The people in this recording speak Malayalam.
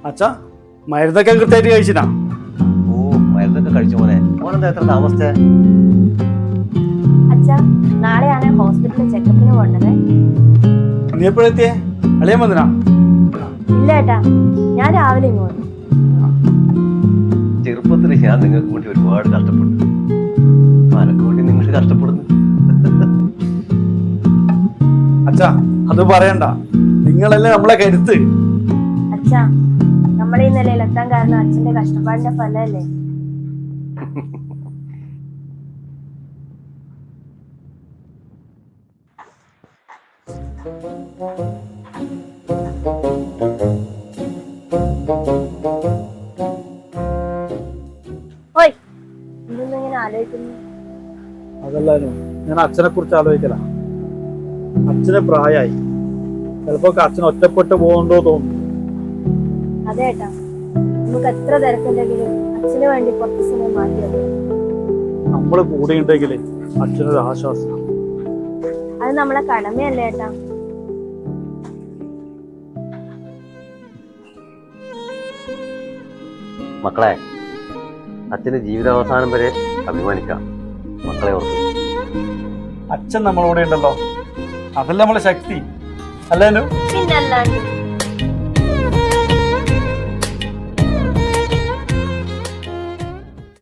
അച്ഛാ മരുന്നൊക്കെ കൃത്യമായിട്ട് കഴിച്ചിനാ? ഓ മരുന്നൊക്കെ കഴിച്ചു മോനെ. മോനെന്താ എത്ര താമസിച്ചേ? അച്ഛാ നാളെയാണ് ഹോസ്പിറ്റലിൽ ചെക്കപ്പിന് പോകേണ്ടത്. നീ എപ്പോഴെത്തിയേ? അളിയൻ വന്നിനാ? ഇല്ല ഏട്ടാ, ഞാൻ രാവിലെ ഇങ്ങ് വന്നു. ചെറുപ്പത്തിൽ ഞാൻ നിങ്ങൾക്ക് വേണ്ടി ഒരുപാട് കഷ്ടപ്പെട്ടു. അനക്ക് വേണ്ടി നിങ്ങൾ കഷ്ടപ്പെടുന്നു. അച്ഛാ അത് പറയണ്ട, നിങ്ങളല്ലേ നമ്മളെ കരുത്ത്. അച്ഛാ നമ്മൾ ഈ നിലയിൽ എത്താൻ കാരണം അച്ഛന്റെ കഷ്ടപ്പാടിന്റെ ഫലല്ലേ? ഓയ് ഇങ്ങനെ ആലോചിക്കുന്നു. അതല്ലാലും ഞാൻ അച്ഛനെ കുറിച്ച് ആലോചിക്കല. അച്ഛന് പ്രായമായി, ചിലപ്പോ അച്ഛൻ ഒറ്റപ്പെട്ട് പോകുന്നുണ്ടോ തോന്നുന്നു. അതേട്ടാ, നമുക്ക് എത്ര തിരക്കുണ്ടെങ്കിലും അച്ഛന് വേണ്ടി കുറച്ച് സമയം മാറ്റിയത് നമ്മള് കൂടെ ഉണ്ടെങ്കിൽ അച്ഛനൊരു ആശ്വാസം. അത് നമ്മളെ കടമയല്ലേ ഏട്ടാ? മക്കളെ, അച്ഛന് ജീവിതാവസാനം വരെ അഭിമാനിക്കാം. മക്കളെ ഓർത്ത് അച്ഛൻ നമ്മളോടെ ഉണ്ടല്ലോ, അതല്ല നമ്മളെ ശക്തി. അല്ലേനു? പിന്നല്ലാണ്ട്